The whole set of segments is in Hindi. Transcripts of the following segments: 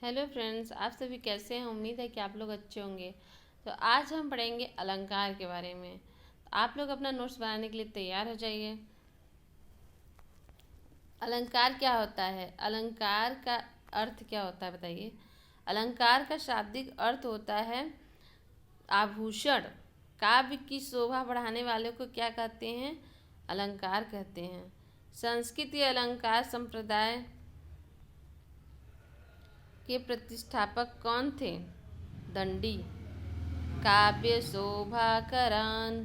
हेलो फ्रेंड्स, आप सभी कैसे हैं। उम्मीद है कि आप लोग अच्छे होंगे। तो आज हम पढ़ेंगे अलंकार के बारे में। तो आप लोग अपना नोट्स बनाने के लिए तैयार हो जाइए। अलंकार क्या होता है? अलंकार का अर्थ क्या होता है बताइए। अलंकार का शाब्दिक अर्थ होता है आभूषण। काव्य की शोभा बढ़ाने वाले को क्या कहते हैं? अलंकार कहते हैं। संस्कृत अलंकार संप्रदाय के प्रतिष्ठापक कौन थे? दंडी। काव्य शोभाकरान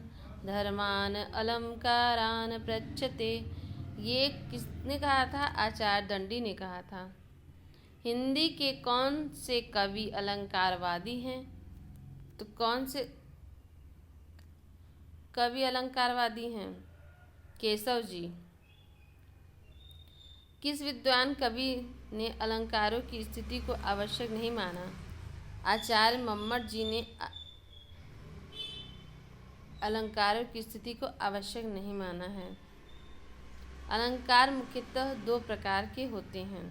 धर्मान अलंकारान पृच्छते, ये किसने कहा था? आचार्य दंडी ने कहा था। हिंदी के कौन से कवि अलंकारवादी हैं? तो कौन से कवि अलंकारवादी हैं? केशव जी। किस विद्वान कवि ने अलंकारों की स्थिति को आवश्यक नहीं माना? आचार्य मम्मट जी ने अलंकारों की स्थिति को आवश्यक नहीं माना है। अलंकार मुख्यतः दो प्रकार के होते हैं।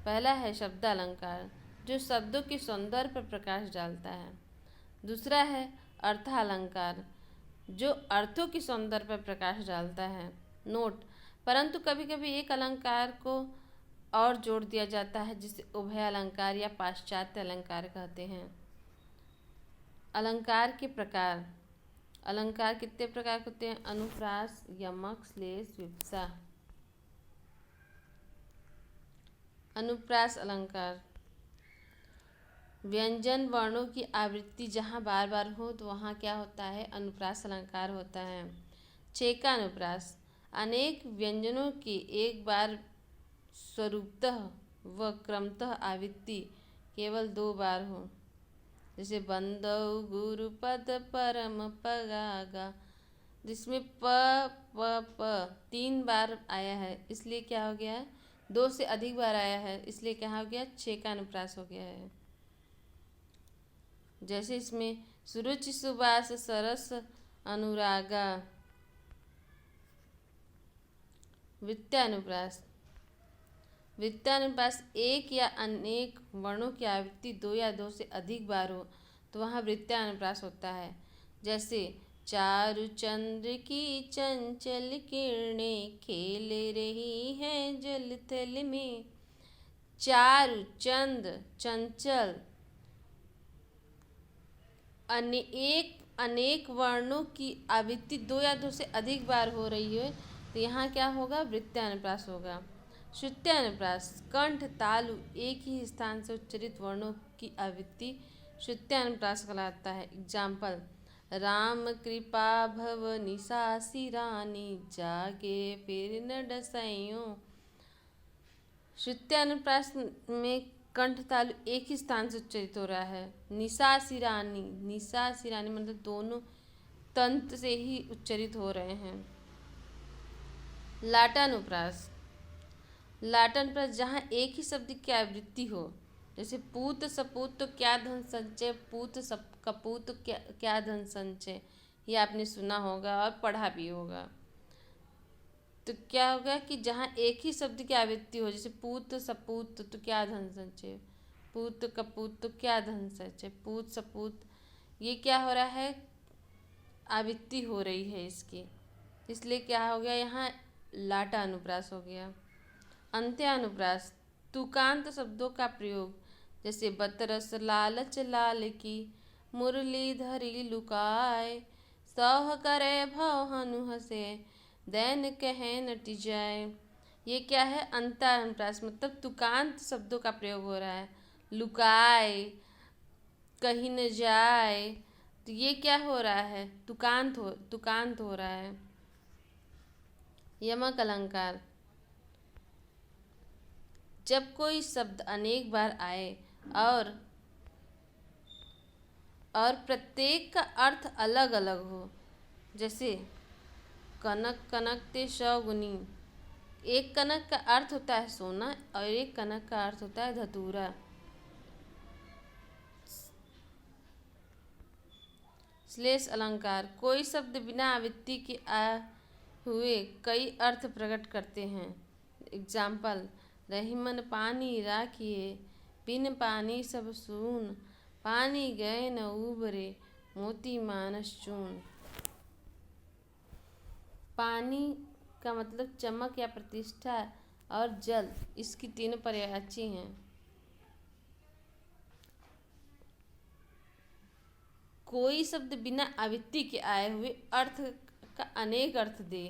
पहला है शब्द अलंकार, जो शब्दों के सौंदर्य पर प्रकाश डालता है। दूसरा है अर्थ अलंकार, जो अर्थों के सौंदर्य पर प्रकाश डालता है। नोट: परंतु कभी कभी एक अलंकार को और जोड़ दिया जाता है, जिसे उभय अलंकार या पाश्चात्य अलंकार कहते हैं। अलंकार के प्रकार: अलंकार कितने प्रकार के होते हैं? अनुप्रास, यमक, श्लेष, विवक्षा। अनुप्रास अलंकार: व्यंजन वर्णों की आवृत्ति जहाँ बार बार हो तो वहाँ क्या होता है? अनुप्रास अलंकार होता है। छेका अनुप्रास: अनेक व्यंजनों की एक बार स्वरूपतः व क्रमतः आवृत्ति केवल दो बार हो, जैसे बंदौ गुरुपद परम पगागा, जिसमें प तीन बार आया है, इसलिए क्या हो गया है? दो से अधिक बार आया है, इसलिए क्या हो गया? छेका अनुप्रास हो गया है। जैसे इसमें सुरुचि सुबास सरस अनुरागा। वृत्तानुप्रास: वृत्तानुप्रास एक या अनेक वर्णों की आवृत्ति दो या दो से अधिक बार हो तो वहाँ वृत्तानुप्रास होता है। जैसे चारु चंद्र की चंचल किरणें खेल रही हैं जल थल में। चारु चंद्र चंचल अनेक वर्णों की आवृत्ति दो या दो से अधिक बार हो रही है तो यहाँ क्या होगा? वृत्तानुप्रास होगा। श्रुत्यानुप्रास: कंठ तालु एक ही स्थान से उच्चरित वर्णों की आवृत्ति श्रुत्यानुप्रास कहलाता है। एग्जाम्पल: राम कृपा भव निशासी रानी जागे फिर न डसैयो। श्रुत्यानुप्रास में कंठ तालु एक ही स्थान से उच्चरित हो रहा है। निशासी रानी मतलब दोनों तंत्र से ही उच्चरित हो रहे हैं। लाटानुप्रास: लाटानुप्रास जहाँ एक ही शब्द की आवृत्ति हो, जैसे पूत सपूत तो क्या धन संचय, पूत सब कपूत तो क्या धन संचय, ये आपने सुना होगा और पढ़ा भी होगा। तो क्या होगा कि जहाँ एक ही शब्द की आवृत्ति हो, जैसे पूत सपूत तो क्या धन संचय, पूत कपूत तो क्या धन संचय, पूत सपूत, ये क्या हो रहा है? आवृत्ति हो रही है इसकी, इसलिए क्या हो गया? यहाँ लाटा अनुप्रास हो गया। अंत्यानुप्रास: तुकांत शब्दों का प्रयोग, जैसे बतरस लालच लाल की मुरलीधरी लुकाय, सौह करे भव हनु हसे दैन कहे नटी जाए। ये क्या है? अंत्यानुप्रास, मतलब तुकांत शब्दों का प्रयोग हो रहा है। लुकाए, कहीं न जाए, तो ये क्या हो रहा है? तुकांत हो रहा है। यमक अलंकार: जब कोई शब्द अनेक बार आए और प्रत्येक का अर्थ अलग अलग हो, जैसे कनक कनक ते शौगुनी। एक कनक का अर्थ होता है सोना और एक कनक का अर्थ होता है धतूरा। श्लेष अलंकार: कोई शब्द बिना आवृत्ति के हुए कई अर्थ प्रकट करते हैं। एग्जाम्पल: रहीमन पानी राखिए बिन पानी सब सून, पानी गए न उबरे, मोती मानस चून। पानी का मतलब चमक या प्रतिष्ठा, और जल इसकी तीनों पर्यायवाची हैं। कोई शब्द बिना आवृत्ति के आए हुए अर्थ का अनेक अर्थ दे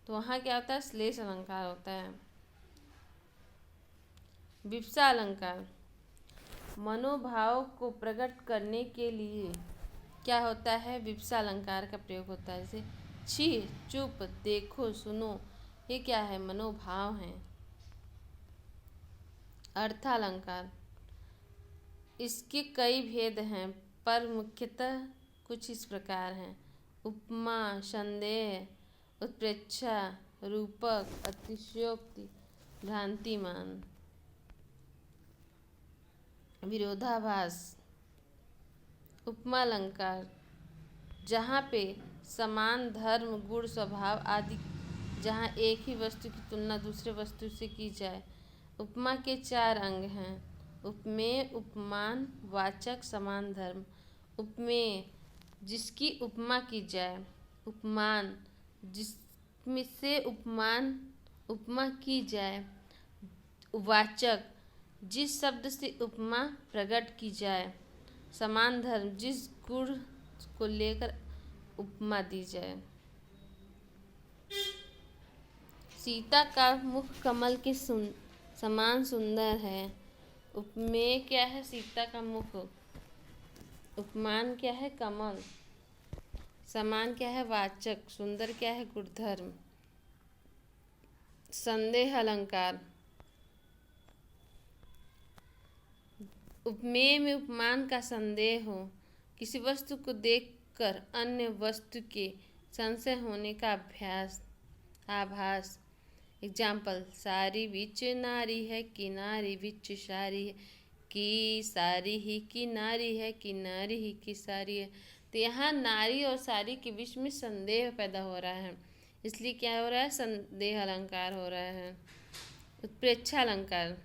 तो वहाँ क्या होता है, श्लेष अलंकार होता है। विवक्षा अलंकार मनोभाव को प्रकट करने के लिए क्या होता है, विवक्षा अलंकार का प्रयोग होता है। जैसे छी, चुप, देखो, सुनो, ये क्या है, मनोभाव है। अर्थालंकार इसके कई भेद हैं पर मुख्यतः कुछ इस प्रकार हैं। उपमा, संदेह, उत्प्रेक्षा, रूपक, अतिशयोक्ति, भ्रांतिमान। विरोधाभास उपमा अलंकार जहाँ पे समान धर्म, गुण, स्वभाव आदि, जहाँ एक ही वस्तु की तुलना दूसरे वस्तु से की जाए। उपमा के 4 अंग हैं, उपमेय, उपमान, वाचक, समान धर्म। उपमेय जिसकी उपमा की जाए, उपमान जिसमें से उपमा की जाए, वाचक जिस शब्द से उपमा प्रकट की जाए, समान धर्म जिस गुण को लेकर उपमा दी जाए। सीता का मुख कमल के समान सुंदर है। उपमेय क्या है, सीता का मुख। उपमान क्या है, कमल। समान क्या है, वाचक। सुंदर क्या है, गुणधर्म। संदेह अलंकार उपमेय में उपमान का संदेह हो, किसी वस्तु को देखकर अन्य वस्तु के संशय होने का आभास। एग्जाम्पल, सारी बिच नारी है, किनारी बिच सारी है, की सारी ही की नारी है, किनारी ही की सारी है। तो यहाँ नारी और सारी के बीच में संदेह पैदा हो रहा है, इसलिए क्या हो रहा है, संदेह अलंकार हो रहा है। उत्प्रेक्षा अलंकार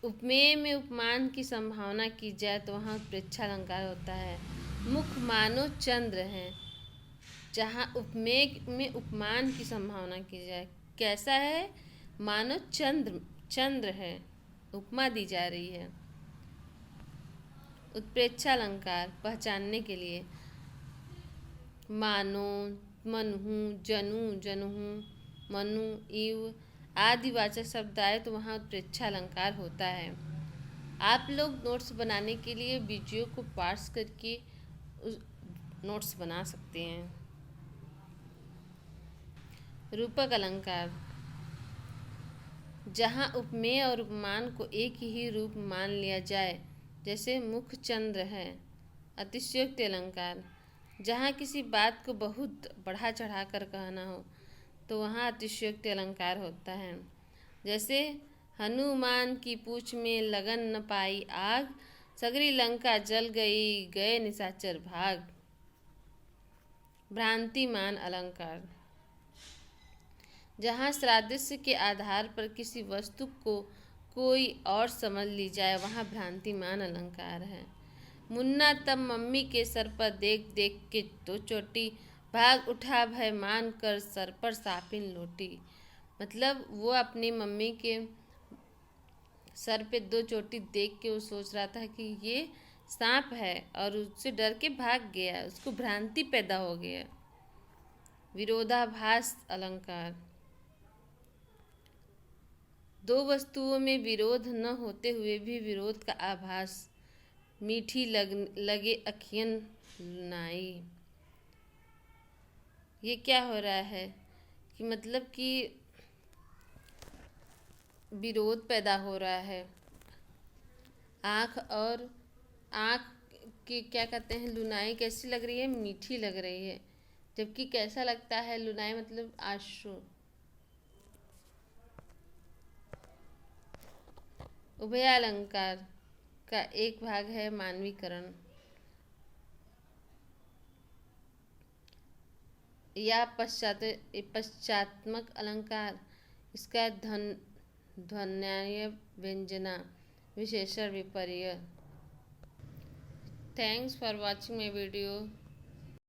उपमेय में उपमान की संभावना की जाए तो वहाँ उत्प्रेक्षा अलंकार होता है। मुख मानो चंद्र है, जहाँ उपमेय में उपमान की संभावना की जाए, कैसा है, मानो चंद्र है, उपमा दी जा रही है। उत्प्रेक्षा अलंकार पहचानने के लिए मानो, मनहु, जनहु, मनु, इव आदि वाचक शब्द आए तो वहाँ उत्प्रेक्षा अलंकार होता है। आप लोग नोट्स बनाने के लिए वीडियो को पार्स करके नोट्स बना सकते हैं। रूपक अलंकार जहाँ उपमेय और उपमान को एक ही रूप मान लिया जाए, जैसे मुख चंद्र है। अतिशयोक्ति अलंकार जहाँ किसी बात को बहुत बढ़ा चढ़ा कर कहना हो तो वहाँ अतिशयोक्ति अलंकार होता है। जैसे हनुमान की पूछ में लगन न पाई आग, सगरी लंका जल गई, गए निशाचर भाग। भ्रांतिमान अलंकार जहाँ सादृश्य के आधार पर किसी वस्तु को कोई और समझ ली जाए, वहाँ भ्रांतिमान अलंकार है। मुन्ना तब मम्मी के सर पर देख देख के तो चोटी, भाग उठा भय मान कर सर पर सापिन लोटी। मतलब वो अपनी मम्मी के सर पे 2 चोटी देख के वो सोच रहा था कि ये सांप है और उससे डर के भाग गया, उसको भ्रांति पैदा हो गया। विरोधाभास अलंकार 2 वस्तुओं में विरोध न होते हुए भी विरोध का आभास। मीठी लगे अखियन लुनाई। ये क्या हो रहा है कि मतलब कि विरोध पैदा हो रहा है। आँख की क्या कहते हैं, लुनाई कैसी लग रही है, मीठी लग रही है, जबकि कैसा लगता है लुनाई मतलब आंसू। उभयालंकार का एक भाग है मानवीकरण या पश्चात्मक अलंकार। इसका ध्वन्याय व्यंजना विशेषण विपर्य। Thanks for watching my video.